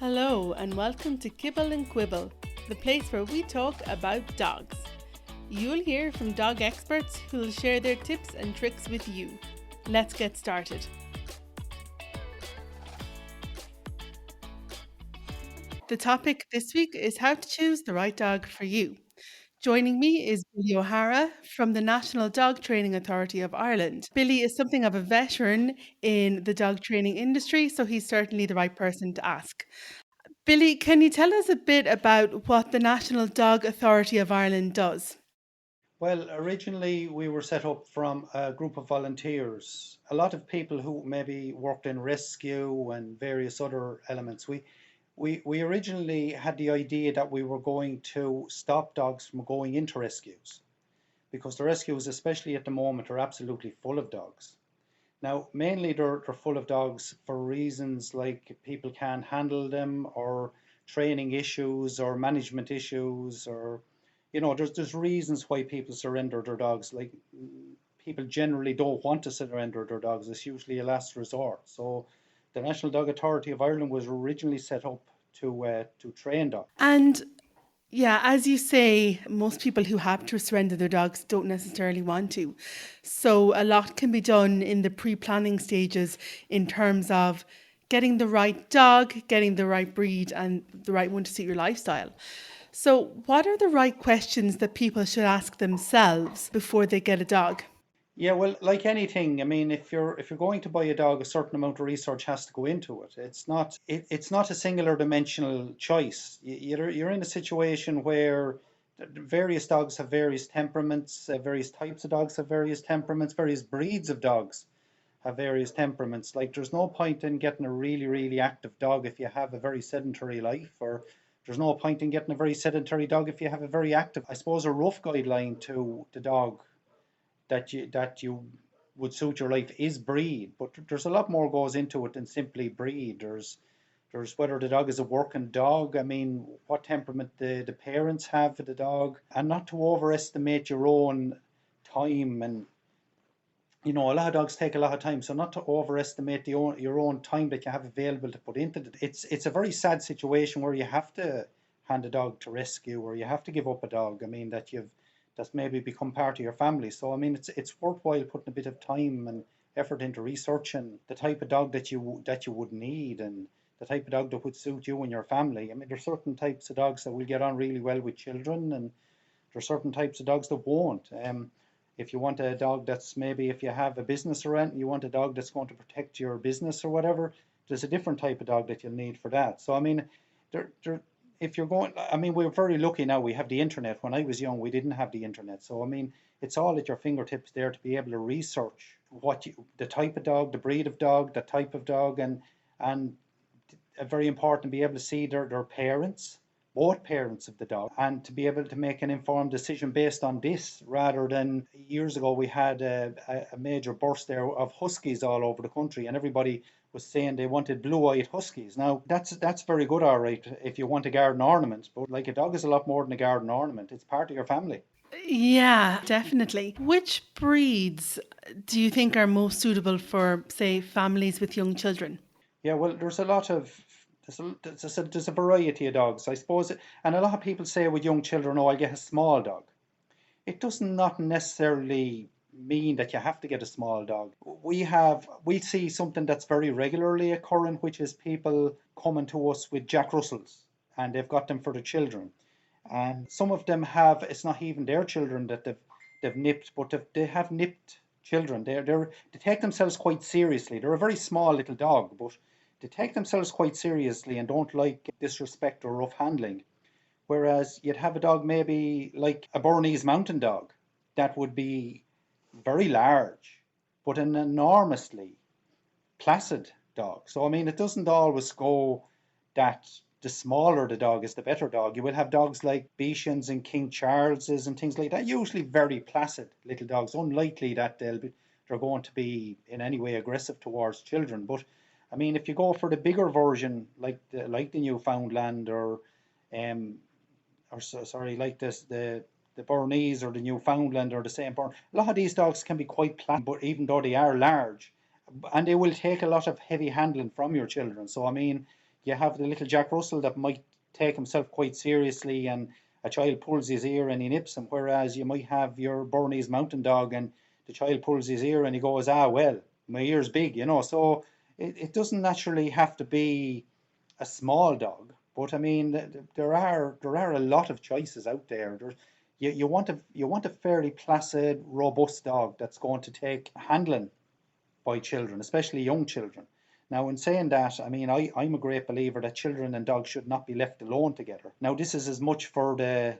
Hello and welcome to Kibble and Quibble, the place where we talk about dogs. You'll hear from dog experts who will share their tips and tricks with you. Let's get started. The topic this week is how to choose the right dog for you. Joining me is Billy O'Hara from the National Dog Training Authority of Ireland. Billy is something of a veteran in the dog training industry, so he's certainly the right person to ask. Billy, can you tell us a bit about what the National Dog Authority of Ireland does? Well, originally we were set up from a group of volunteers. A lot of people who maybe worked in rescue and various other elements. We originally had the idea that we were going to stop dogs from going into rescues because the rescues, especially at the moment, are absolutely full of dogs. Now, mainly they're full of dogs for reasons like people can't handle them or training issues or management issues or there's reasons why people surrender their dogs. Like people generally don't want to surrender their dogs. It's usually a last resort. So the National Dog Authority of Ireland was originally set up to train dogs. And yeah, as you say, most people who have to surrender their dogs don't necessarily want to. So a lot can be done in the pre-planning stages in terms of getting the right dog, getting the right breed, and the right one to suit your lifestyle. So, what are the right questions that people should ask themselves before they get a dog? Yeah, well, like anything, I mean, if you're going to buy a dog, a certain amount of research has to go into it. It's not a singular dimensional choice. You're in a situation where various dogs have various temperaments, various types of dogs have various temperaments, various breeds of dogs have various temperaments. Like, there's no point in getting a really, really active dog if you have a very sedentary life, or there's no point in getting a very sedentary dog if you have a very active. I suppose a rough guideline to the dog that you would suit your life is breed, but there's a lot more goes into it than simply breed. There's whether the dog is a working dog. I mean, what temperament the parents have for the dog, and not to overestimate your own time. And a lot of dogs take a lot of time, so not to overestimate your own time that you have available to put into it. It's a very sad situation where you have to hand a dog to rescue, or you have to give up a dog. I mean, that's maybe become part of your family. So I mean, it's worthwhile putting a bit of time and effort into researching the type of dog that you would need, and the type of dog that would suit you and your family. I mean, there's certain types of dogs that will get on really well with children, and there's certain types of dogs that won't. If you want a dog that's, maybe if you have a business or anything, you want a dog that's going to protect your business or whatever, there's a different type of dog that you'll need for that. So I mean, there if you're going, I mean, we're very lucky now. We have the internet. When I was young, we didn't have the internet. So I mean, it's all at your fingertips there to be able to research the type of dog, the breed of dog, the type of dog, and very important to be able to see their parents, both parents of the dog, and to be able to make an informed decision based on this, rather than years ago we had a major burst there of huskies all over the country, and everybody was saying they wanted blue-eyed huskies. Now that's very good, all right, if you want a garden ornament, but like, a dog is a lot more than a garden ornament. It's part of your family. Yeah, definitely. Which breeds do you think are most suitable for, say, families with young children? Yeah, well, there's a variety of dogs, I suppose, and a lot of people say with young children, "Oh, I get a small dog." It does not necessarily mean that you have to get a small dog. We see something that's very regularly occurring, which is people coming to us with Jack Russells, and they've got them for the children. And some of them have, it's not even their children that they've nipped, but they have nipped children. They take themselves quite seriously. They're a very small little dog, but they take themselves quite seriously and don't like disrespect or rough handling. Whereas you'd have a dog maybe like a Bernese mountain dog that would be very large, but an enormously placid dog. So I mean, it doesn't always go that the smaller the dog is, the better dog. You will have dogs like Bichons and King Charleses and things like that, usually very placid little dogs, unlikely that they're going to be in any way aggressive towards children. But I mean, if you go for the bigger version, like the Newfoundland, um, sorry, like the Bernese or the Newfoundland or the Saint Bernard, a lot of these dogs can be quite placid, but even though they are large, and they will take a lot of heavy handling from your children. So I mean, You have the little Jack Russell that might take himself quite seriously, and a child pulls his ear and he nips him, whereas you might have your Bernese mountain dog and the child pulls his ear and he goes, ah, well, my ear's big, you know. So it doesn't naturally have to be a small dog, but I mean, there are a lot of choices out there. You want a fairly placid, robust dog that's going to take handling by children, especially young children. Now, in saying that, I mean, I'm a great believer that children and dogs should not be left alone together. Now, this is as much for the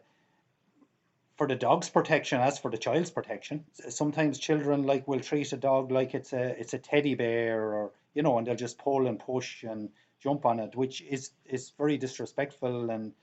dog's protection as for the child's protection. Sometimes children like will treat a dog like it's a teddy bear, or and they'll just pull and push and jump on it, which is very disrespectful and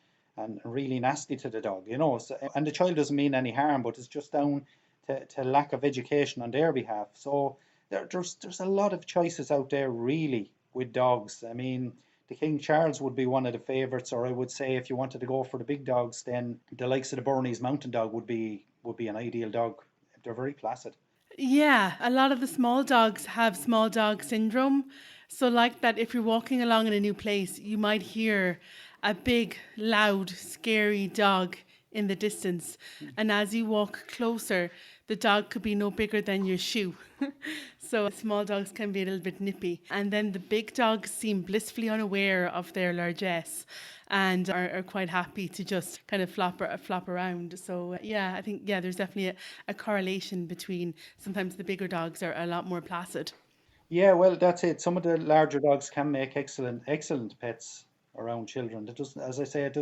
really nasty to the dog. So, and the child doesn't mean any harm, but it's just down to lack of education on their behalf. So there's a lot of choices out there really with dogs. I mean, the King Charles would be one of the favourites, or I would say if you wanted to go for the big dogs, then the likes of the Bernese Mountain Dog would be an ideal dog. They're very placid. Yeah, a lot of the small dogs have small dog syndrome. So, like that, if you're walking along in a new place, you might hear a big, loud, scary dog in the distance. And as you walk closer, the dog could be no bigger than your shoe. So, small dogs can be a little bit nippy. And then the big dogs seem blissfully unaware of their largesse and are quite happy to just kind of flop around. So yeah, I think there's definitely a correlation between sometimes the bigger dogs are a lot more placid. Yeah, well, that's it. Some of the larger dogs can make excellent pets around children. It doesn't, as I say, it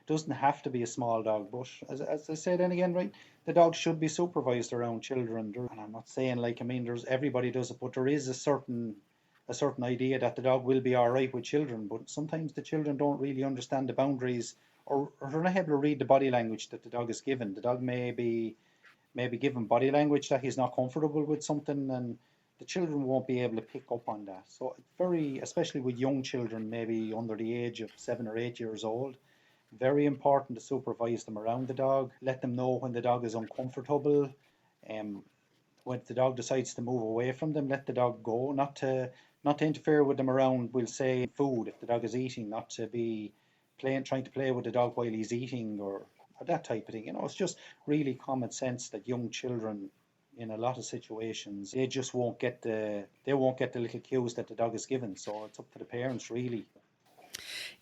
doesn't have to be a small dog. But as I say, then again, right, the dog should be supervised around children. And I'm not saying like, I mean, there's everybody does it, but there is a certain idea that the dog will be all right with children. But sometimes the children don't really understand the boundaries, or they're not able to read the body language that the dog is given. The dog maybe given body language that he's not comfortable with something, and the children won't be able to pick up on that. So it's very, especially with young children, maybe under the age of 7 or 8 years old, very important to supervise them around the dog, let them know when the dog is uncomfortable. Um, when the dog decides to move away from them, let the dog go, not to interfere with them around, we'll say, food. If the dog is eating, not to be trying to play with the dog while he's eating, or that type of thing. It's just really common sense that young children, in a lot of situations, they won't get the little cues that the dog is given. So it's up to the parents really.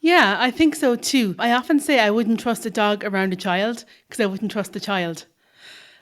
Yeah, I think so too. I often say I wouldn't trust a dog around a child because I wouldn't trust the child.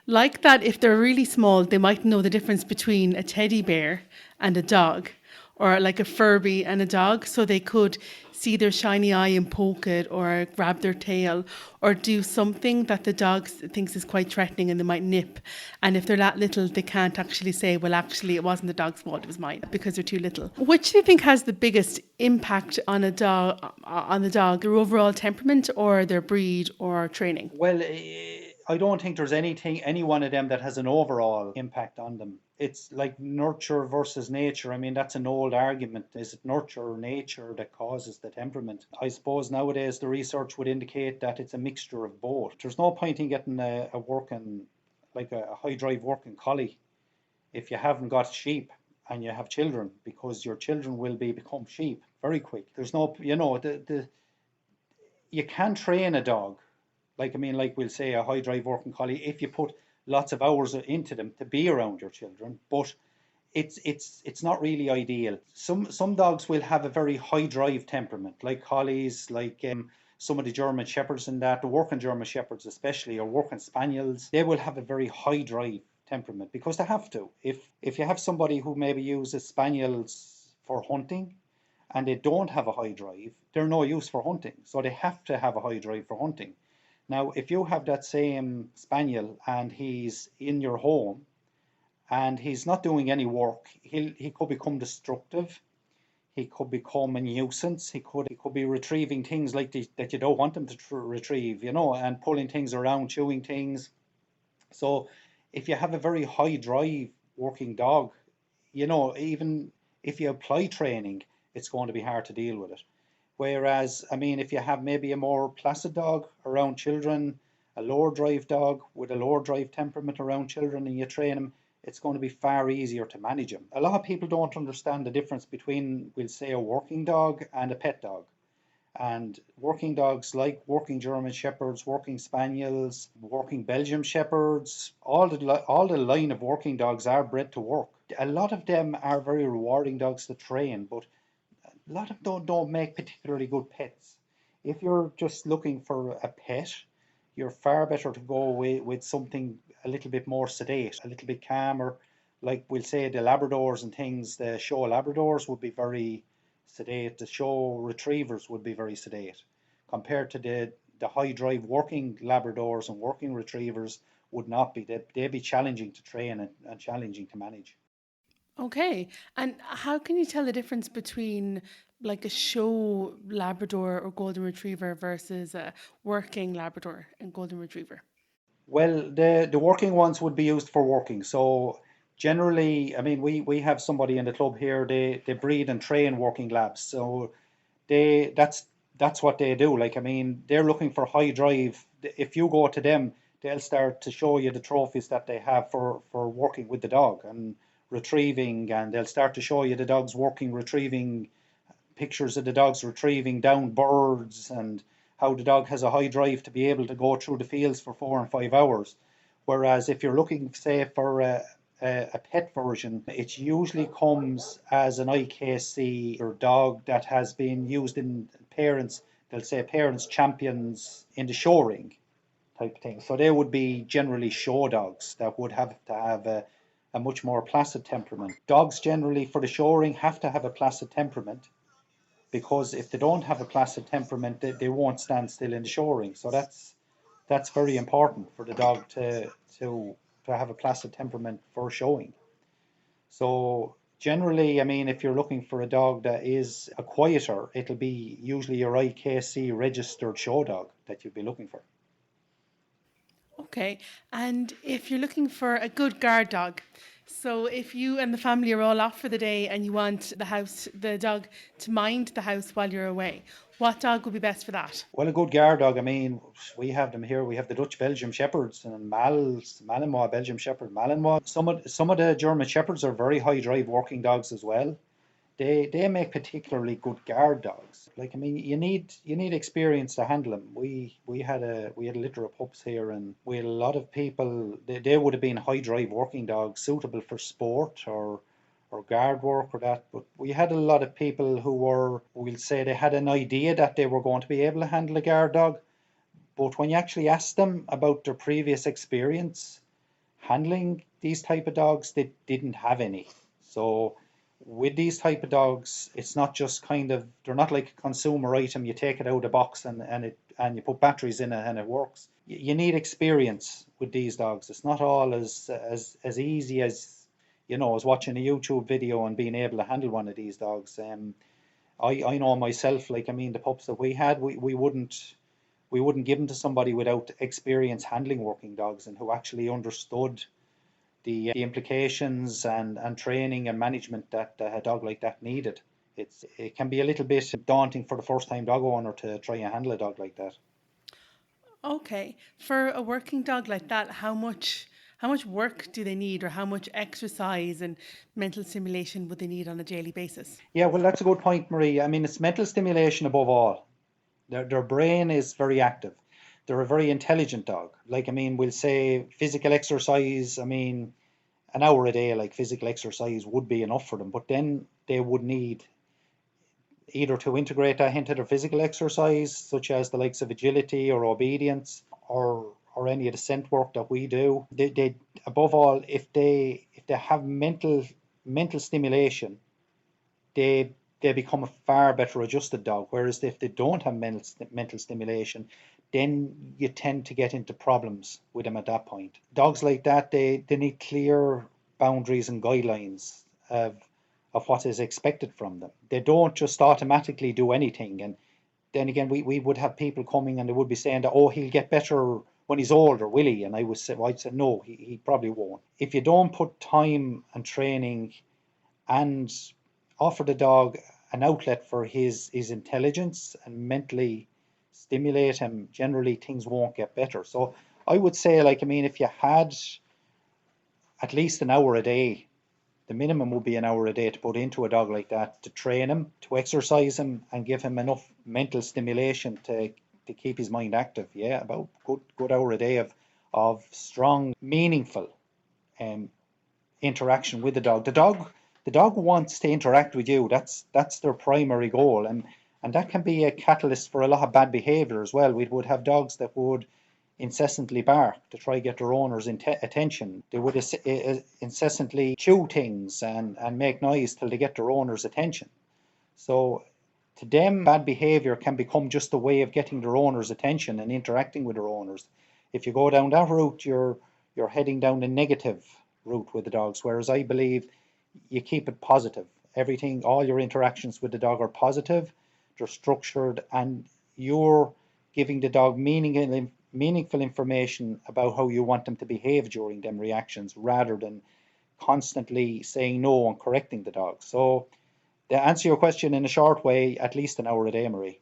Like that, if they're really small, they might know the difference between a teddy bear and a dog, or like a Furby and a dog. So they could see their shiny eye and poke it, or grab their tail, or do something that the dog thinks is quite threatening and they might nip. And if they're that little, they can't actually say, well, actually, it wasn't the dog's fault, it was mine, because they're too little. Which do you think has the biggest impact on a dog, their overall temperament or their breed or training? Well, I don't think there's any one of them that has an overall impact on them. It's like nurture versus nature. I mean, that's an old argument. Is it nurture or nature that causes the temperament? I suppose nowadays the research would indicate that it's a mixture of both. There's no point in getting a working, like a high drive working collie if you haven't got sheep and you have children, because your children will become sheep very quick. There's no, you can train a dog, like, I mean, like we'll say a high drive working collie, if you put lots of hours into them to be around your children, but it's not really ideal. Some dogs will have a very high drive temperament, like collies, like some of the German shepherds, and that the working German shepherds especially, or working spaniels, they will have a very high drive temperament because they have to. If you have somebody who maybe uses spaniels for hunting and they don't have a high drive, they're no use for hunting. So they have to have a high drive for hunting. Now, if you have that same spaniel and he's in your home and he's not doing any work, he could become destructive. He could become a nuisance. He could be retrieving things like that you don't want him to retrieve, and pulling things around, chewing things. So if you have a very high drive working dog, even if you apply training, it's going to be hard to deal with it. Whereas, I mean, if you have maybe a more placid dog around children, a lower drive dog with a lower drive temperament around children, and you train them, it's going to be far easier to manage them. A lot of people don't understand the difference between, we'll say, a working dog and a pet dog. And working dogs like working German Shepherds, working Spaniels, working Belgium Shepherds, all the line of working dogs are bred to work. A lot of them are very rewarding dogs to train, but a lot of them don't make particularly good pets. If you're just looking for a pet, you're far better to go with something a little bit more sedate, a little bit calmer. Like we'll say the Labradors and things, the show Labradors would be very sedate, the show Retrievers would be very sedate, compared to the high drive working Labradors and working Retrievers would not be. They'd be challenging to train and challenging to manage. Okay. And how can you tell the difference between like a show Labrador or Golden Retriever versus a working Labrador and Golden Retriever? Well, the working ones would be used for working. So generally, I mean, we have somebody in the club here. They breed and train working labs. So they that's what they do. Like I mean, they're looking for high drive. If you go to them, they'll start to show you the trophies that they have for working with the dog and retrieving, and they'll start to show you the dogs working, retrieving pictures of the dogs retrieving down birds and how the dog has a high drive to be able to go through the fields for 4 and 5 hours. Whereas if you're looking, say, for a pet version, it usually comes as an IKC or dog that has been used in parents, they'll say parents champions in the show ring type of thing. So they would be generally show dogs that would have to have a much more placid temperament. Dogs generally for the show ring have to have a placid temperament because if they don't have a placid temperament, they won't stand still in the shoring. So that's very important for the dog to to have a placid temperament for showing. So generally, I mean, if you're looking for a dog that is a quieter, it'll be usually your IKC registered show dog that you'd be looking for. Okay. And if you're looking for a good guard dog, so if you and the family are all off for the day and you want the dog to mind the house while you're away, what dog would be best for that? Well, a good guard dog, I mean, we have them here. We have the Dutch Belgium Shepherds and Malinois Belgium Shepherd, Malinois. Some of the German Shepherds are very high drive working dogs as well. They make particularly good guard dogs. Like I mean, you need experience to handle them. We had a litter of pups here, and we had a lot of people. They would have been high drive working dogs, suitable for sport or guard work or that. But we had a lot of people who were, we'll say, they had an idea that they were going to be able to handle a guard dog. But when you actually ask them about their previous experience handling these type of dogs, they didn't have any. So with these type of dogs, it's not just kind of, they're not like a consumer item. You take it out of the box and you put batteries in it and it works. You need experience with these dogs. It's not all as easy as watching a YouTube video and being able to handle one of these dogs. I know myself, like I mean, the pups that we had, we wouldn't give them to somebody without experience handling working dogs and who actually understood the implications and training and management that a dog like that needed. It can be a little bit daunting for the first time dog owner to try and handle a dog like that. Okay. For a working dog like that, how much work do they need or how much exercise and mental stimulation would they need on a daily basis? Yeah, well, that's a good point, Marie. I mean, it's mental stimulation above all. Their brain is very active. They're a very intelligent dog. Like, I mean, we'll say physical exercise. I mean, an hour a day, like physical exercise, would be enough for them. But then they would need either to integrate that into their physical exercise, such as the likes of agility or obedience, or any of the scent work that we do. They above all, if they have mental stimulation, they become a far better adjusted dog. Whereas if they don't have mental stimulation, then you tend to get into problems with them at that point. Dogs like that, they need clear boundaries and guidelines of what is expected from them. They don't just automatically do anything. And then again, we would have people coming and they would be saying that, oh, he'll get better when he's older, will he? And I'd say no, he probably won't. If you don't put time and training and offer the dog an outlet for his intelligence and mentally stimulate him, generally things won't get better. So I would say, like, I mean, if you had at least an hour a day the minimum would be an hour a day to put into a dog like that, to train him, to exercise him, and give him enough mental stimulation to keep his mind active. Yeah, about good hour a day of strong, meaningful um, interaction with the dog. The dog wants to interact with you. That's their primary goal, and that can be a catalyst for a lot of bad behavior as well. We would have dogs that would incessantly bark to try to get their owner's attention. They would incessantly chew things and make noise till they get their owner's attention. So to them, bad behavior can become just a way of getting their owner's attention and interacting with their owners. If you go down that route, you're heading down the negative route with the dogs. Whereas I believe you keep it positive. Everything, all your interactions with the dog are positive, they're structured, and you're giving the dog meaningful information about how you want them to behave during them reactions, rather than constantly saying no and correcting the dog. So, to answer your question in a short way, at least an hour a day, Marie.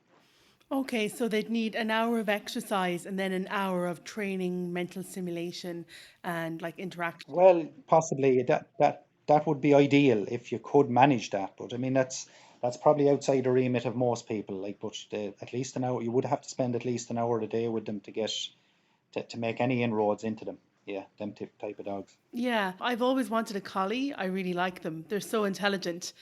Okay, so they'd need an hour of exercise and then an hour of training, mental stimulation, and like interaction. Well, possibly that would be ideal if you could manage that. But I mean, that's probably outside the remit of most people. Like, but at least an hour, you would have to spend at least an hour a day with them to get to make any inroads into them. Yeah, them type of dogs. Yeah, I've always wanted a collie. I really like them. They're so intelligent.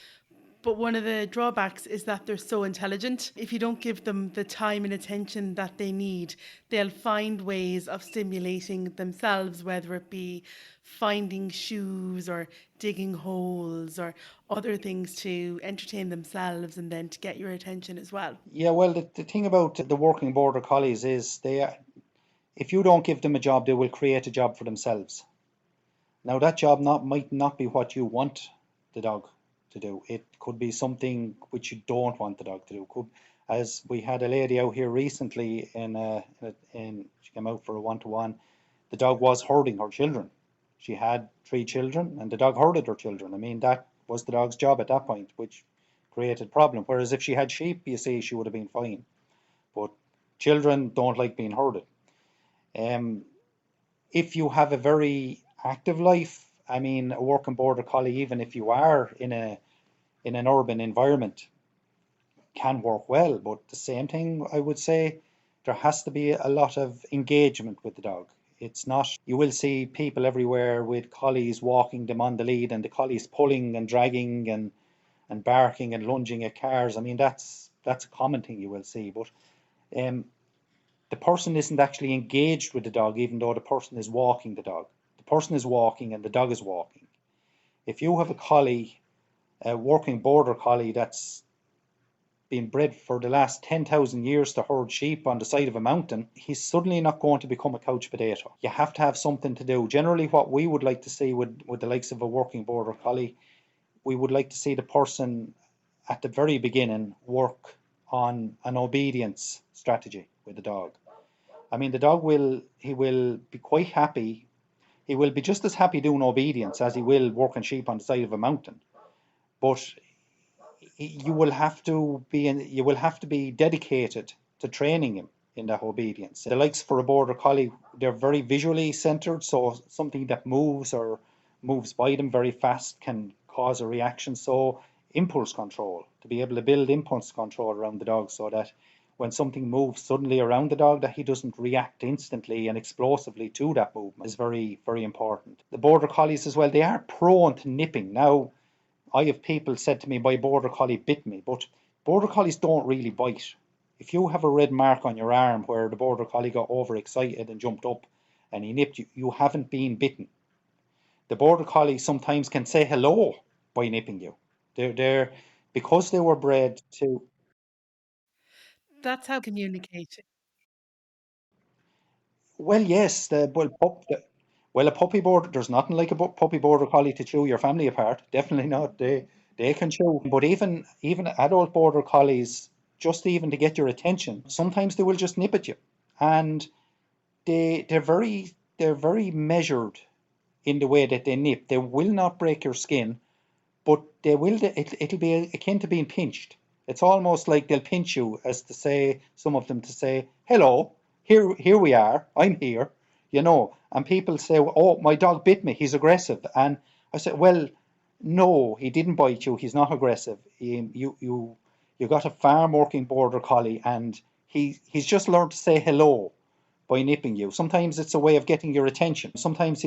But one of the drawbacks is that they're so intelligent. If you don't give them the time and attention that they need, they'll find ways of stimulating themselves, whether it be finding shoes or digging holes or other things to entertain themselves and then to get your attention as well. Yeah, well, the thing about the working border collies is if you don't give them a job, they will create a job for themselves. Now, that job might not be what you want the dog to do. It could be something which you don't want the dog to do. As we had a lady out here recently she came out for a one-to-one. The dog was herding her children. She had 3 children, and the dog herded her children. I mean, that was the dog's job at that point, which created problem. Whereas if she had sheep, you see, she would have been fine. But children don't like being herded. Um, if you have a very active life, I mean, a working border collie, even if you are in an urban environment, can work well. But the same thing, I would say, there has to be a lot of engagement with the dog. It's not, you will see people everywhere with collies walking them on the lead, and the collies pulling and dragging and barking and lunging at cars. I mean, that's a common thing you will see. But um, the person isn't actually engaged with the dog, even though the person is walking the dog. The person is walking and the dog is walking. If you have a collie, a working border collie that's been bred for the last 10,000 years to herd sheep on the side of a mountain, he's suddenly not going to become a couch potato. You have to have something to do. Generally, what we would like to see with the likes of a working border collie, we would like to see the person at the very beginning work on an obedience strategy with the dog. I mean, the dog will be quite happy. He will be just as happy doing obedience as he will working sheep on the side of a mountain. But you will have to be dedicated to training him in that obedience. The likes for a border collie, they're very visually centered, so something that moves or moves by them very fast can cause a reaction. So impulse control, to be able to build impulse control around the dog, so that when something moves suddenly around the dog, that he doesn't react instantly and explosively to that movement, is very, very important. The border collies as well, they are prone to nipping. Now, I have people said to me, my border collie bit me, but border collies don't really bite. If you have a red mark on your arm where the border collie got overexcited and jumped up and he nipped you, you haven't been bitten. The border collie sometimes can say hello by nipping you. They're because they were bred to. That's how communication. Well, yes, well, a puppy border. There's nothing like a puppy border collie to chew your family apart. Definitely not. They can chew, but even adult border collies, just even to get your attention, sometimes they will just nip at you, and they're very measured in the way that they nip. They will not break your skin, but they will. It'll be akin to being pinched. It's almost like they'll pinch you, as to say, some of them to say, "Hello, here we are. I'm here." And people say, "Oh, my dog bit me. He's aggressive." And I said, "Well, No, he didn't bite you. He's not aggressive. You got a farm working border collie, and he's just learned to say hello by nipping you. Sometimes it's a way of getting your attention. Sometimes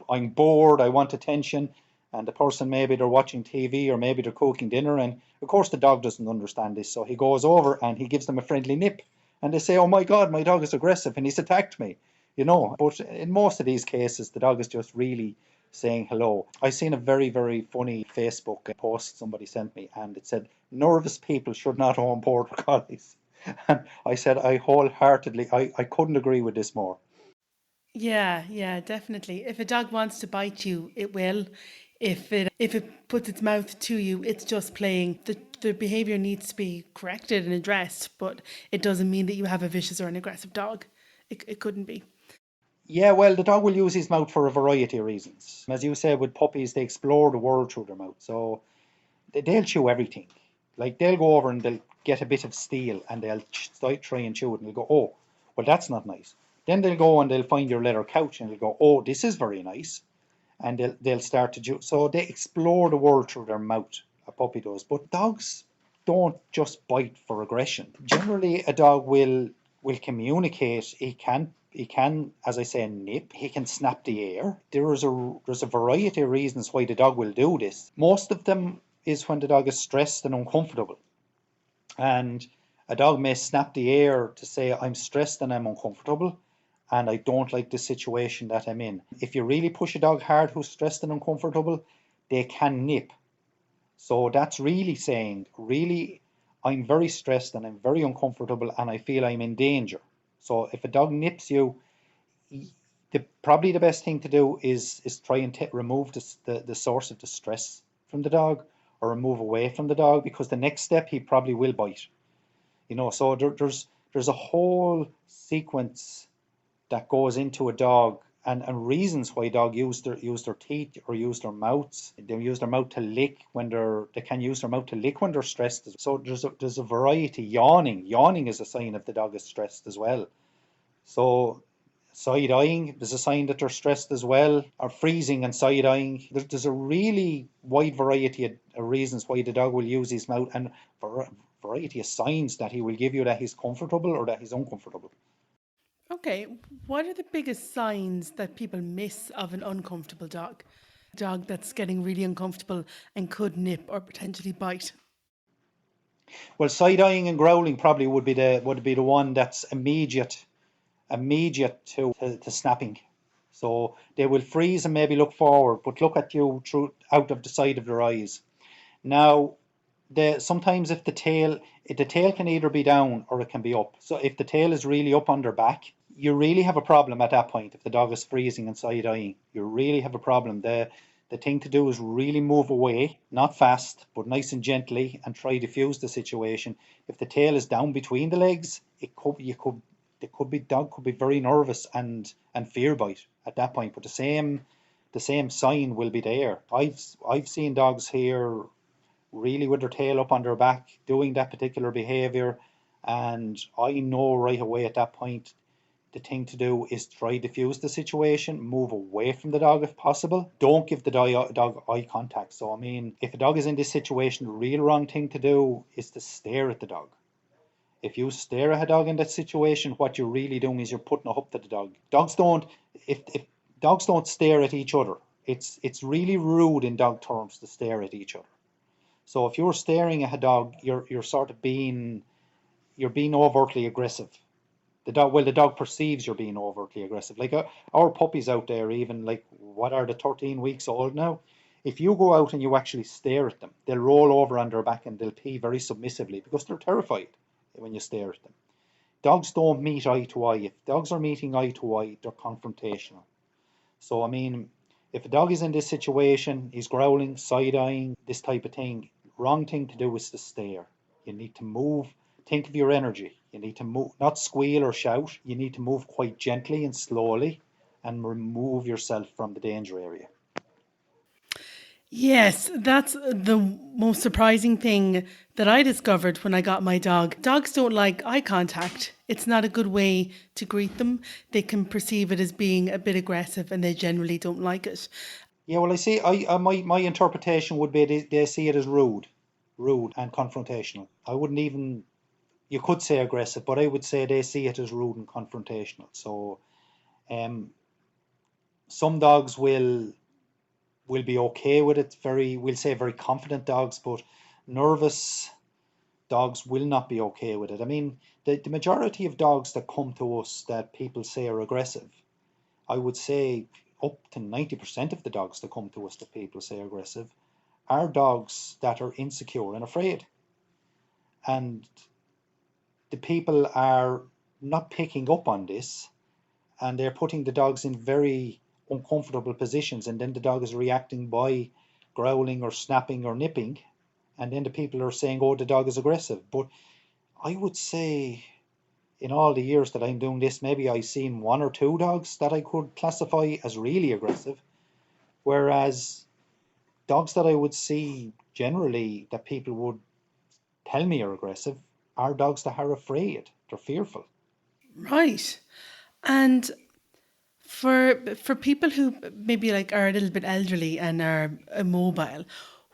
I'm bored, I want attention, and the person, maybe they're watching TV or maybe they're cooking dinner, and of course the dog doesn't understand this, so he goes over and he gives them a friendly nip, and they say, "Oh my God, my dog is aggressive and he's attacked me," you know. But in most of these cases, the dog is just really saying hello. I seen a very, very funny Facebook post somebody sent me, and it said, "Nervous people should not own border collies." And I said, I couldn't agree with this more. Yeah, yeah, definitely. If a dog wants to bite you, it will. If it puts its mouth to you, it's just playing. The behavior needs to be corrected and addressed, but it doesn't mean that you have a vicious or an aggressive dog. It couldn't be. Yeah, well, the dog will use his mouth for a variety of reasons. As you said, with puppies, they explore the world through their mouth. So they'll chew everything. Like they'll go over and they'll get a bit of steel and they'll try and chew it and they'll go, "Oh, well, that's not nice." Then they'll go and they'll find your leather couch and they'll go, "Oh, this is very nice." And they'll start to chew. So they explore the world through their mouth. A puppy does. But dogs don't just bite for aggression. Generally, a dog will communicate. He can, as I say, nip. He can snap the air. There's a variety of reasons why the dog will do this. Most of them is when the dog is stressed and uncomfortable. And a dog may snap the air to say, "I'm stressed and I'm uncomfortable and I don't like the situation that I'm in." If you really push a dog hard who's stressed and uncomfortable, they can nip. So that's really saying, really, "I'm very stressed and I'm very uncomfortable and I feel I'm in danger." So if a dog nips you, probably the best thing to do is try and remove the source of the stress from the dog, or remove away from the dog, because the next step he probably will bite. So there's a whole sequence that goes into a dog, and reasons why dog use their teeth or use their mouths. They use their mouth to lick when they can use their mouth to lick when they're stressed. So there's a variety. Yawning is a sign if the dog is stressed as well. So side eyeing is a sign that they're stressed as well, or freezing and side eyeing. There's a really wide variety of reasons why the dog will use his mouth, and variety of signs that he will give you that he's comfortable or that he's uncomfortable. Okay, what are the biggest signs that people miss of an uncomfortable dog? A dog that's getting really uncomfortable and could nip or potentially bite. Well, side eyeing and growling probably would be the one that's immediate to snapping. So they will freeze and maybe look forward, but look at you through out of the side of their eyes. Now, sometimes if the tail can either be down or it can be up. So if the tail is really up on their back, you really have a problem at that point. If the dog is freezing and side eyeing, you really have a problem. The thing to do is really move away, not fast, but nice and gently, and try to diffuse the situation. If the tail is down between the legs, the dog could be very nervous and fear bite at that point. But the same sign will be there. I've seen dogs here really with their tail up on their back doing that particular behavior, and I know right away at that point the thing to do is try diffuse the situation, move away from the dog if possible. Don't give the dog eye contact. So I mean, if a dog is in this situation, the real wrong thing to do is to stare at the dog. If you stare at a dog in that situation, what you're really doing is you're putting a hook to the dog. If dogs don't stare at each other, it's really rude in dog terms to stare at each other. So if you're staring at a dog, you're sort of being overtly aggressive. The dog perceives you're being overtly aggressive. Like our puppies out there, even like, what are the 13 weeks old now? If you go out and you actually stare at them, they'll roll over on their back and they'll pee very submissively because they're terrified when you stare at them. Dogs don't meet eye to eye. If dogs are meeting eye to eye, they're confrontational. So I mean, if a dog is in this situation, he's growling, side eyeing, this type of thing, wrong thing to do is to stare. You need to move. Think of your energy. You need to move, not squeal or shout. You need to move quite gently and slowly and remove yourself from the danger area. Yes, that's the most surprising thing that I discovered when I got my dog. Dogs don't like eye contact. It's not a good way to greet them. They can perceive it as being a bit aggressive and they generally don't like it. Yeah, well, I see. My interpretation would be they see it as rude and confrontational. I wouldn't even. You could say aggressive, but I would say they see it as rude and confrontational. So, um, some dogs will be okay with it. We'll say very confident dogs, but nervous dogs will not be okay with it. I mean, the majority of dogs that come to us that people say are aggressive, I would say up to 90% of the dogs that come to us that people say are aggressive are dogs that are insecure and afraid. And the people are not picking up on this, and they're putting the dogs in very uncomfortable positions, and then the dog is reacting by growling or snapping or nipping, and then the people are saying, oh, the dog is aggressive. But I would say in all the years that I'm doing this, maybe I've seen one or two dogs that I could classify as really aggressive, whereas dogs that I would see generally that people would tell me are aggressive are dogs that are afraid, they're fearful. Right. And for people who maybe like are a little bit elderly and are immobile,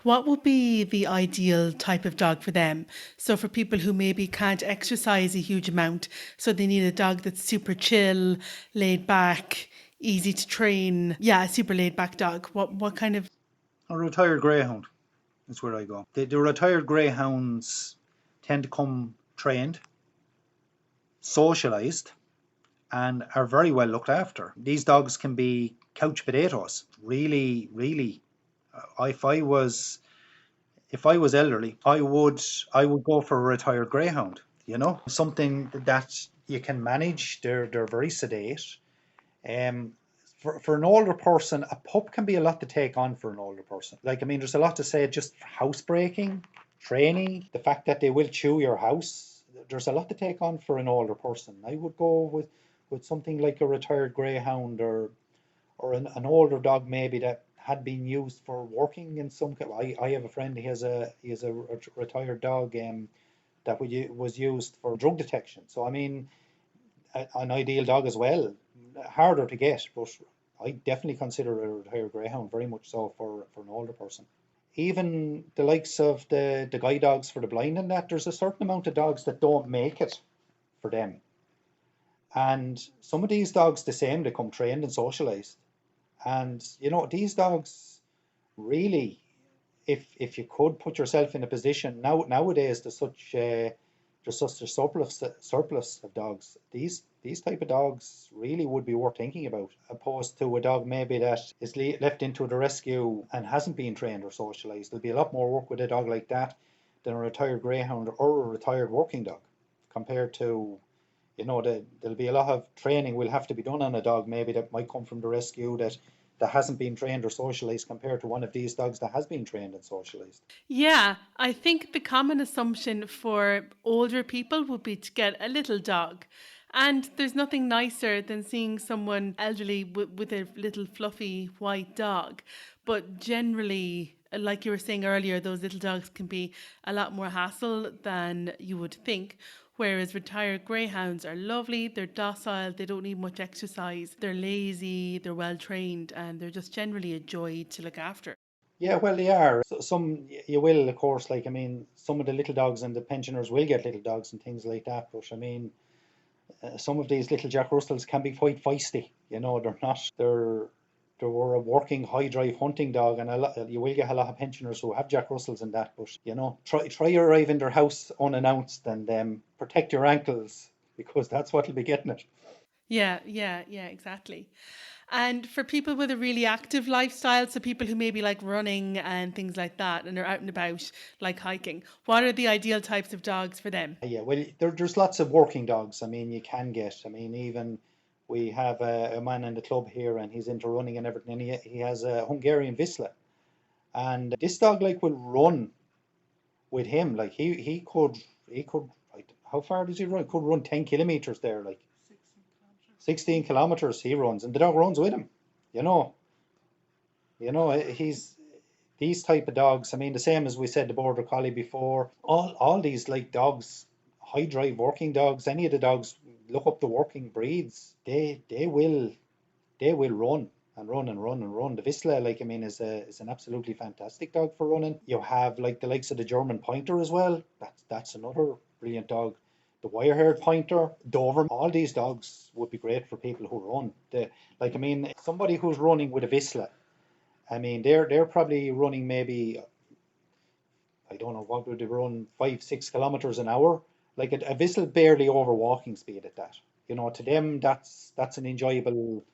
what would be the ideal type of dog for them? So for people who maybe can't exercise a huge amount, so they need a dog that's super chill, laid back, easy to train. Yeah, a super laid back dog. What kind of. A retired greyhound is where I go. The retired greyhounds tend to come trained, socialized, and are very well looked after. These dogs can be couch potatoes. Really, really. If I was elderly, I would go for a retired greyhound. Something that you can manage. They're very sedate. Um, for an older person, a pup can be a lot to take on for an older person. Like, I mean, there's a lot to say just housebreaking, training, the fact that they will chew your house. There's a lot to take on for an older person. I would go with something like a retired greyhound or an older dog maybe that had been used for working in some. I have a friend. He has a retired dog that was used for drug detection. So I mean, an ideal dog as well. Harder to get, but I definitely consider a retired greyhound very much so for an older person. Even the likes of the guide dogs for the blind and that, there's a certain amount of dogs that don't make it for them. And some of these dogs the same, they come trained and socialized. And these dogs really, if you could put yourself in a position nowadays, there's such a surplus of dogs. These type of dogs really would be worth thinking about, opposed to a dog maybe that is left into the rescue and hasn't been trained or socialized. There'll be a lot more work with a dog like that than a retired greyhound or a retired working dog, compared to there'll be a lot of training will have to be done on a dog maybe that might come from the rescue that hasn't been trained or socialized, compared to one of these dogs that has been trained and socialized. Yeah, I think the common assumption for older people would be to get a little dog. And there's nothing nicer than seeing someone elderly with a little fluffy white dog. But generally, like you were saying earlier, those little dogs can be a lot more hassle than you would think. Whereas retired greyhounds are lovely, they're docile, they don't need much exercise, they're lazy, they're well trained, and they're just generally a joy to look after. Yeah, well, they are. Some you will, of course. Like, I mean, some of the little dogs and the pensioners will get little dogs and things like that. But I mean, some of these little Jack Russells can be quite feisty. They're not. They were a working high drive hunting dog, and you will get a lot of pensioners who have Jack Russells and that. But try arrive in their house unannounced and protect your ankles, because that's what will be getting it. Yeah, yeah, yeah, exactly. And for people with a really active lifestyle, so people who maybe like running and things like that and are out and about, like hiking, what are the ideal types of dogs for them? Yeah, well, there's lots of working dogs. I mean, you can get. I mean, even we have a man in the club here, and he's into running and everything. And he has a Hungarian Visla, and this dog like will run with him. Like he could like, how far does he run? Could run 10 kilometers there, like 16 kilometers he runs, and the dog runs with him. You know, he's these type of dogs. I mean, the same as we said the border collie before. All these like dogs, high drive working dogs. Any of the dogs, look up the working breeds. They will run. and run and run and run. The Vizsla, like I mean, is an absolutely fantastic dog for running. You have like the likes of the German Pointer as well. That's another brilliant dog. The wire-haired Pointer, Doberman, all these dogs would be great for people who run. Like I mean, somebody who's running with a Vizsla, I mean, they're probably running maybe, I don't know, what would they run, 5 6 kilometers an hour? Like a Vizsla barely over walking speed at that. You know, to them that's an enjoyable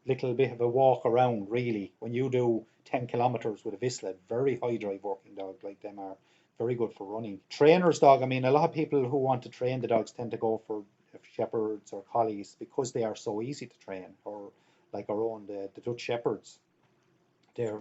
little bit of a walk around really. When you do 10 kilometers with a Vizsla, very high drive working dog like them are very good for running. Trainer's dog, I mean, a lot of people who want to train the dogs tend to go for shepherds or collies because they are so easy to train, or like our own the Dutch shepherds. They're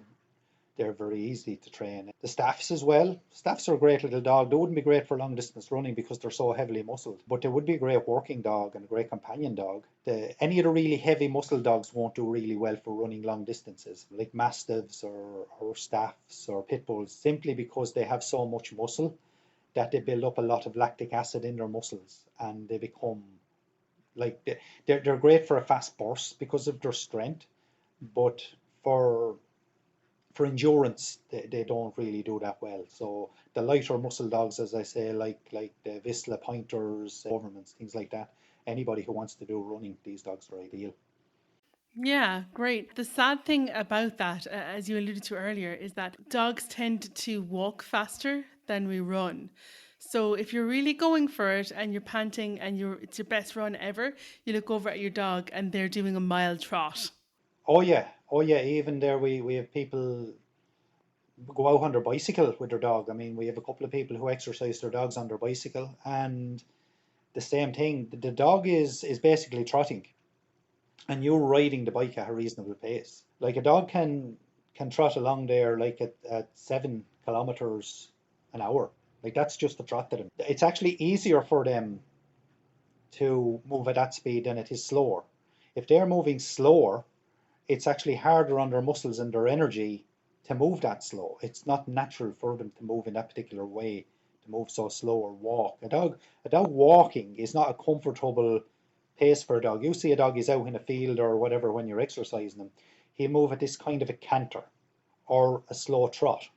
they're very easy to train. The staffs as well. Staffs are a great little dog. They wouldn't be great for long distance running because they're so heavily muscled, but they would be a great working dog and a great companion dog. Any of the really heavy muscle dogs won't do really well for running long distances, like mastiffs or staffs or pit bulls, simply because they have so much muscle that they build up a lot of lactic acid in their muscles and they become like they're great for a fast burst because of their strength, but for endurance, they don't really do that well. So the lighter muscle dogs, as I say, like the Vizsla Pointers, Dobermans, things like that. Anybody who wants to do running, these dogs are ideal. Yeah, great. The sad thing about that, as you alluded to earlier, is that dogs tend to walk faster than we run. So if you're really going for it and you're panting and it's your best run ever, you look over at your dog and they're doing a mile trot. Oh yeah, oh yeah. Even there, we have people go out on their bicycle with their dog. I mean, we have a couple of people who exercise their dogs on their bicycle, and the same thing. The dog is basically trotting, and you're riding the bike at a reasonable pace. Like a dog can trot along there like at 7 kilometers an hour. Like that's just a trot to them. It's actually easier for them to move at that speed than it is slower. If they're moving slower, it's actually harder on their muscles and their energy to move that slow. It's not natural for them to move in that particular way, to move so slow or walk. A dog walking is not a comfortable pace for a dog. You see a dog is out in a field or whatever when you're exercising him, he'll move at this kind of a canter or a slow trot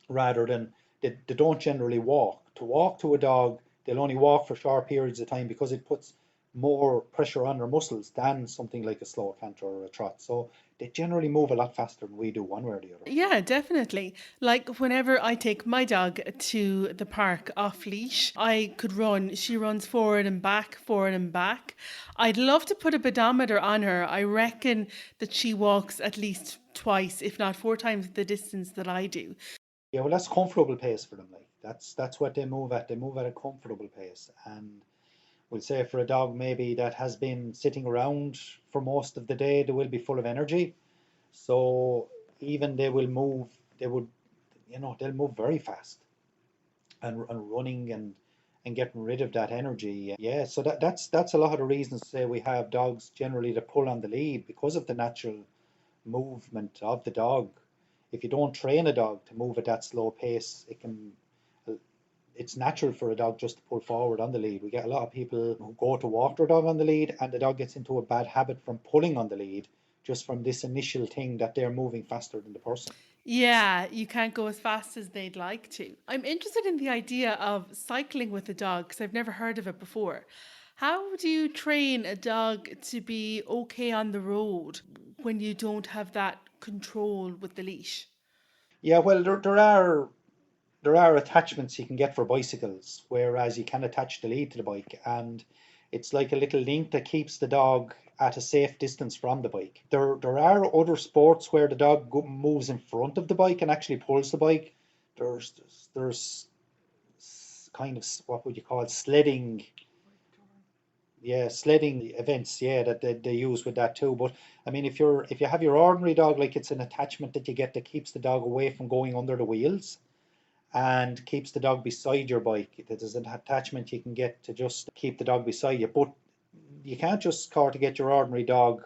rather than they don't generally walk. To walk to a dog, they'll only walk for short periods of time because it puts more pressure on their muscles than something like a slow canter or a trot. So they generally move a lot faster than we do, one way or the other. Yeah, definitely. Like whenever I take my dog to the park off leash, I could run. She runs forward and back, forward and back. I'd love to put a pedometer on her. I reckon that she walks at least twice, if not four times the distance that I do. Yeah, well, that's comfortable pace for them. Like that's what they move at. They move at a comfortable pace, and we'll say for a dog maybe that has been sitting around for most of the day, they will be full of energy. So even they will move, they would, they'll move very fast and running and getting rid of that energy. Yeah, so that's a lot of the reasons to say we have dogs generally to pull on the lead because of the natural movement of the dog. If you don't train a dog to move at that slow pace, it's natural for a dog just to pull forward on the lead. We get a lot of people who go to walk their dog on the lead, and the dog gets into a bad habit from pulling on the lead just from this initial thing that they're moving faster than the person. Yeah, you can't go as fast as they'd like to. I'm interested in the idea of cycling with a dog because I've never heard of it before. How do you train a dog to be okay on the road when you don't have that control with the leash? Yeah, well, there are attachments you can get for bicycles, whereas you can attach the lead to the bike, and it's like a little link that keeps the dog at a safe distance from the bike. There are other sports where the dog moves in front of the bike and actually pulls the bike. There's kind of what would you call it, sledding, yeah, sledding events, yeah, that they use with that too. But I mean, if you have your ordinary dog, like it's an attachment that you get that keeps the dog away from going under the wheels and keeps the dog beside your bike. There's an attachment you can get to just keep the dog beside you, but you can't just call to get your ordinary dog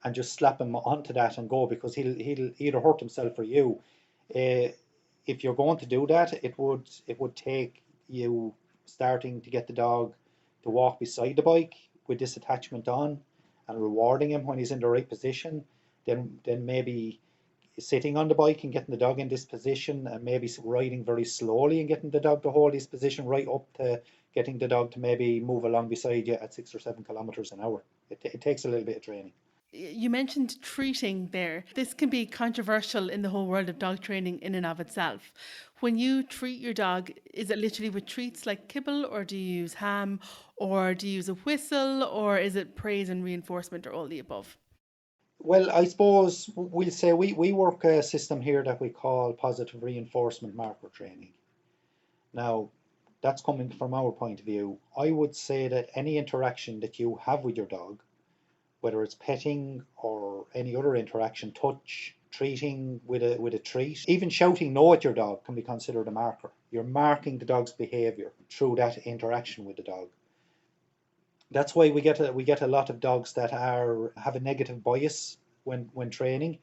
and just slap him onto that and go, because he'll either hurt himself or you. Uh, if you're going to do that, it would take you starting to get the dog to walk beside the bike with this attachment on, and rewarding him when he's in the right position, then maybe sitting on the bike and getting the dog in this position, and maybe riding very slowly and getting the dog to hold his position right up to getting the dog to maybe move along beside you at 6 or 7 kilometers an hour. It takes a little bit of training. You mentioned treating there. This can be controversial in the whole world of dog training in and of itself. When you treat your dog, is it literally with treats like kibble, or do you use ham, or do you use a whistle, or is it praise and reinforcement, or all the above? Well, I suppose we'll say we work a system here that we call positive reinforcement marker training. Now, that's coming from our point of view. I would say that any interaction that you have with your dog, whether it's petting or any other interaction, touch, treating with a treat, even shouting no at your dog can be considered a marker. You're marking the dog's behavior through that interaction with the dog. That's why we get a lot of dogs that are have a negative bias when training,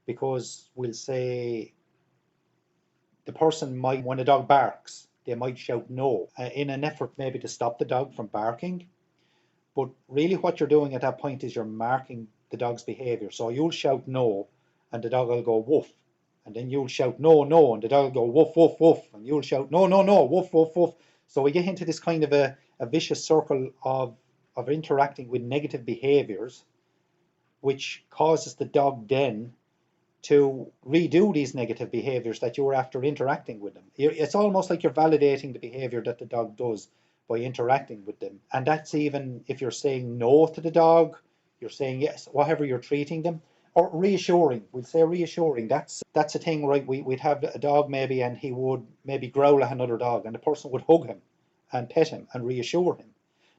because we'll say the person might, when a dog barks, they might shout no in an effort maybe to stop the dog from barking. But really, what you're doing at that point is you're marking the dog's behavior. So you'll shout no, and the dog will go woof. And then you'll shout no, no, and the dog will go woof, woof, woof. And you'll shout no, no, no, woof, woof, woof. So we get into this kind of a vicious circle of interacting with negative behaviors, which causes the dog then to redo these negative behaviors that you were after interacting with them. It's almost like you're validating the behavior that the dog does by interacting with them. And that's even if you're saying no to the dog, you're saying yes, whatever you're treating them, or reassuring. We'd say reassuring. That's a thing, right? We'd have a dog maybe, and he would maybe growl at another dog, and the person would hug him and pet him and reassure him.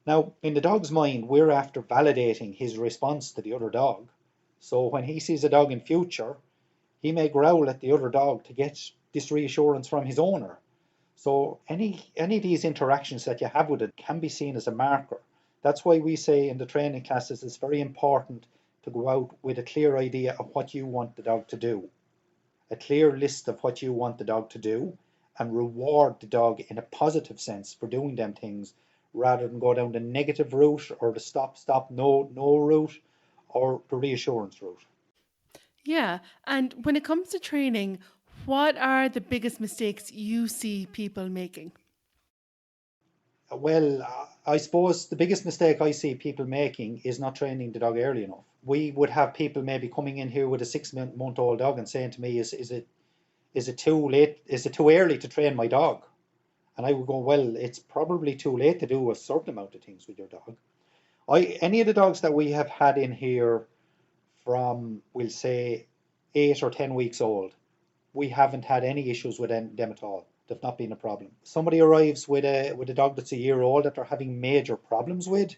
Now, in the dog's mind, we're after validating his response to the other dog. So when he sees a dog in future, he may growl at the other dog to get this reassurance from his owner. So any of these interactions that you have with it can be seen as a marker. That's why we say in the training classes it's very important to go out with a clear idea of what you want the dog to do, a clear list of what you want the dog to do, and reward the dog in a positive sense for doing them things, rather than go down the negative route or the stop, stop, no, no route, or the reassurance route. Yeah. And when it comes to training, what are the biggest mistakes you see people making? Well, I suppose the biggest mistake I see people making is not training the dog early enough. We would have people maybe coming in here with a 6 month old dog and saying to me, is it too late? Is it too early to train my dog? And I would go, well, it's probably too late to do a certain amount of things with your dog. Any of the dogs that we have had in here from, we'll say, 8 or 10 weeks old, we haven't had any issues with them at all. They've not been a problem. Somebody arrives with a dog that's a year old that they're having major problems with,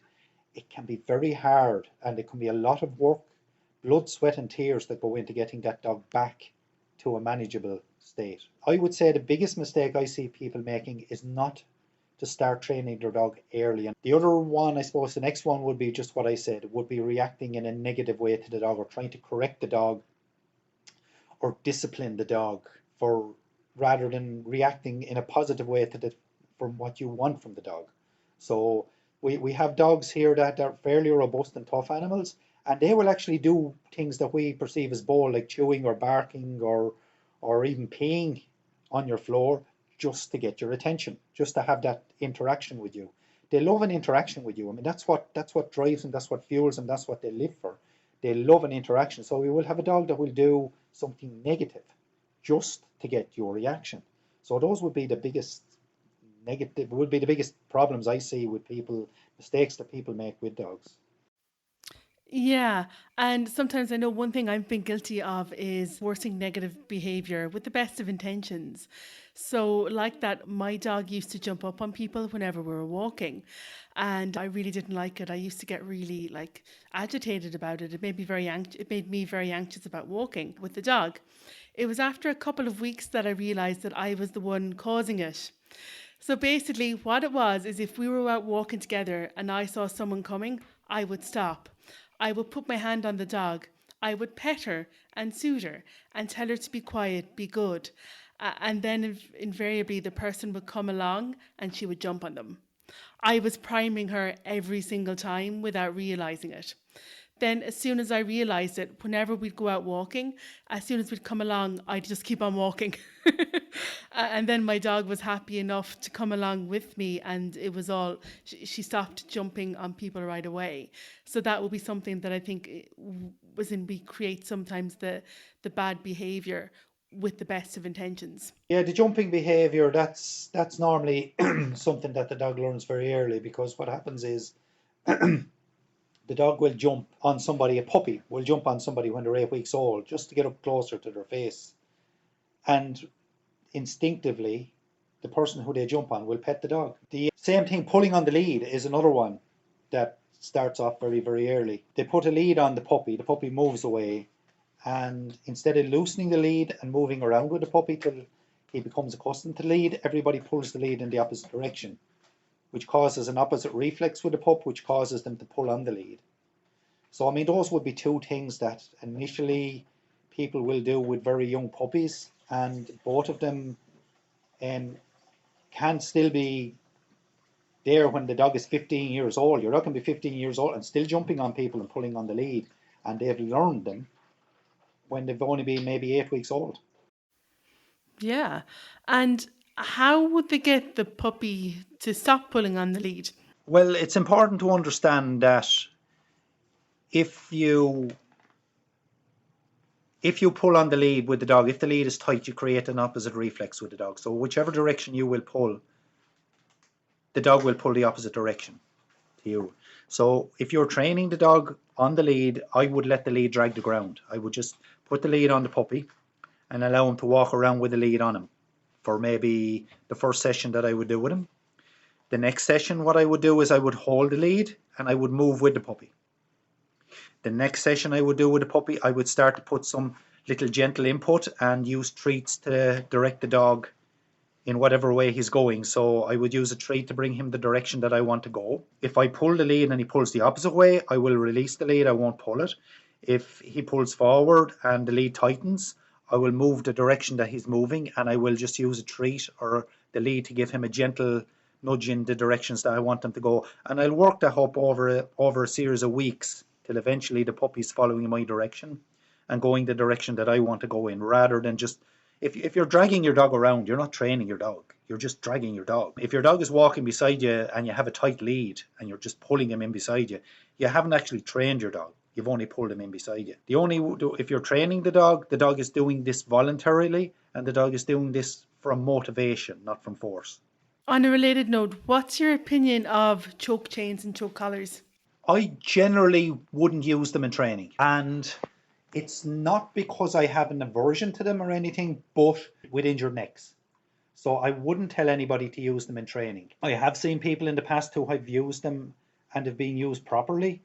it can be very hard, and it can be a lot of work, blood, sweat, and tears that go into getting that dog back to a manageable state. I would say the biggest mistake I see people making is not to start training their dog early. And the other one, I suppose, the next one would be just what I said, would be reacting in a negative way to the dog, or trying to correct the dog or discipline the dog, for rather than reacting in a positive way to the from what you want from the dog. So we have dogs here that are fairly robust and tough animals, and they will actually do things that we perceive as bold, like chewing or barking or even peeing on your floor, just to get your attention, just to have that interaction with you. They love an interaction with you. I mean, that's what drives them, that's what fuels them, that's what they live for. They love an interaction. So we will have a dog that will do something negative just to get your reaction. So those would be the biggest negative, would be the biggest problems I see with people, mistakes that people make with dogs. Yeah, and sometimes I know one thing I've been guilty of is forcing negative behavior with the best of intentions. So, like that, my dog used to jump up on people whenever we were walking, and I really didn't like it. I used to get really like agitated about it. It made me very anxious about walking with the dog. It was after a couple of weeks that I realized that I was the one causing it. So basically, what it was is if we were out walking together and I saw someone coming, I would stop. I would put my hand on the dog. I would pet her and soothe her and tell her to be quiet, be good. And then invariably the person would come along and she would jump on them. I was priming her every single time without realizing it. then as soon as I realised it, whenever we'd go out walking, as soon as we'd come along, I'd just keep on walking. And then my dog was happy enough to come along with me, and it was all, she stopped jumping on people right away. So that would be something that I think was in, we create sometimes the bad behaviour with the best of intentions. Yeah, the jumping behavior, that's normally something that the dog learns very early, because what happens is the dog will jump on somebody, a puppy will jump on somebody when they're 8 weeks old just to get up closer to their face. And instinctively, the person who they jump on will pet the dog. The same thing, pulling on the lead is another one that starts off very, very early. They put a lead on the puppy moves away, and instead of loosening the lead and moving around with the puppy till he becomes accustomed to the lead, everybody pulls the lead in the opposite direction, which causes an opposite reflex with the pup, which causes them to pull on the lead. So, I mean, those would be two things that initially people will do with very young puppies, and both of them can still be there when the dog is 15 years old. Your dog can be 15 years old and still jumping on people and pulling on the lead, and they've learned them when they've only been maybe 8 weeks old. Yeah. And how would they get the puppy to stop pulling on the lead? Well, it's important to understand that if you pull on the lead with the dog, if the lead is tight, you create an opposite reflex with the dog. So whichever direction you will pull, the dog will pull the opposite direction to you. So if you're training the dog on the lead, I would let the lead drag the ground. I would just put the lead on the puppy and allow him to walk around with the lead on him for maybe the first session that I would do with him. The next session, what I would do is I would hold the lead and I would move with the puppy. The next session I would do with the puppy, I would start to put some little gentle input and use treats to direct the dog in whatever way he's going. So I would use a treat to bring him the direction that I want to go. If I pull the lead and he pulls the opposite way, I will release the lead, I won't pull it. If he pulls forward and the lead tightens, I will move the direction that he's moving, and I will just use a treat or the lead to give him a gentle nudge in the directions that I want him to go. And I'll work that up over a series of weeks till eventually the puppy's following my direction and going the direction that I want to go in, rather than just, if you're dragging your dog around, you're not training your dog. You're just dragging your dog. If your dog is walking beside you and you have a tight lead and you're just pulling him in beside you, you haven't actually trained your dog. You've only pulled him in beside you. If you're training the dog is doing this voluntarily, and the dog is doing this from motivation, not from force. On a related note, what's your opinion of choke chains and choke collars? I generally wouldn't use them in training, and it's not because I have an aversion to them or anything, but with injured necks. So I wouldn't tell anybody to use them in training. I have seen people in the past who have used them and have been used properly,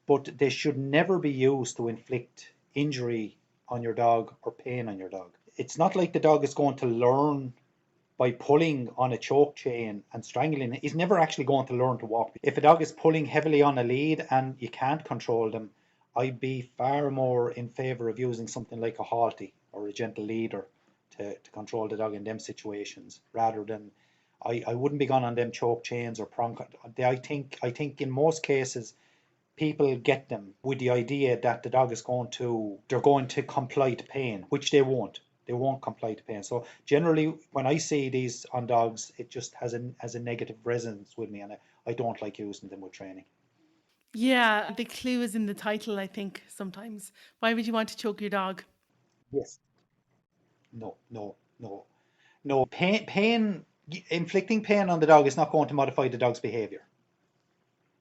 but they should never be used to inflict injury on your dog or pain on your dog. It's not like the dog is going to learn by pulling on a choke chain and strangling it. He's never actually going to learn to walk. If a dog is pulling heavily on a lead and you can't control them, I'd be far more in favour of using something like a halty or a gentle leader to control the dog in them situations, rather than, I wouldn't be gone on them choke chains or prong. I think in most cases people get them with the idea that the dog is they're going to comply to pain, which they won't. They won't comply to pain. So generally, when I see these on dogs, it just has a negative resonance with me, and I don't like using them with training. Yeah, the clue is in the title, I think, sometimes. Why would you want to choke your dog? Yes. No, no, no, no. Inflicting pain on the dog is not going to modify the dog's behavior.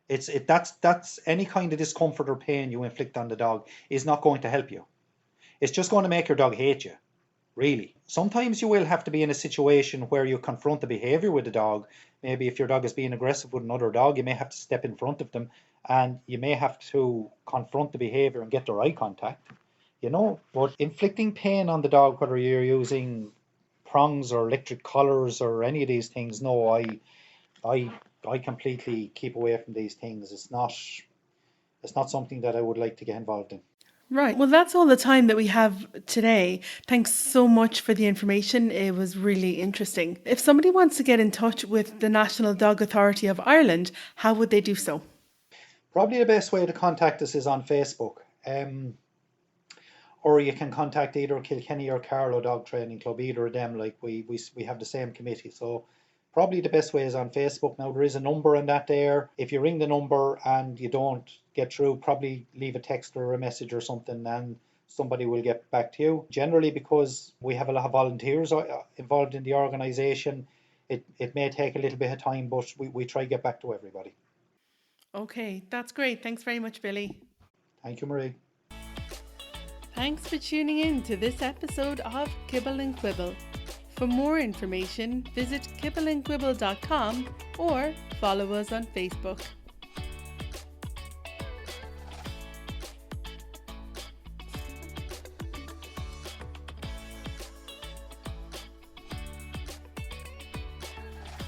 That's any kind of discomfort or pain you inflict on the dog is not going to help you. It's just going to make your dog hate you. Really. Sometimes you will have to be in a situation where you confront the behavior with the dog. Maybe if your dog is being aggressive with another dog, you may have to step in front of them and you may have to confront the behavior and get their eye contact, But inflicting pain on the dog, whether you're using prongs or electric collars or any of these things, no, I, I completely keep away from these things. It's not something that I would like to get involved in. Right. Well, that's all the time that we have today. Thanks so much for the information. It was really interesting. If somebody wants to get in touch with the National Dog Authority of Ireland, how would they do so? Probably the best way to contact us is on Facebook. Or you can contact either Kilkenny or Carlow Dog Training Club, either of them. Like we have the same committee. So probably the best way is on Facebook. Now there is a number on that there. If you ring the number and you don't get through, probably leave a text or a message or something and somebody will get back to you. Generally, because we have a lot of volunteers involved in the organisation, it may take a little bit of time, but we try to get back to everybody. Okay, that's great. Thanks very much, Billy. Thank you, Marie. Thanks for tuning in to this episode of Kibble and Quibble. For more information, visit kibbleandquibble.com or follow us on Facebook.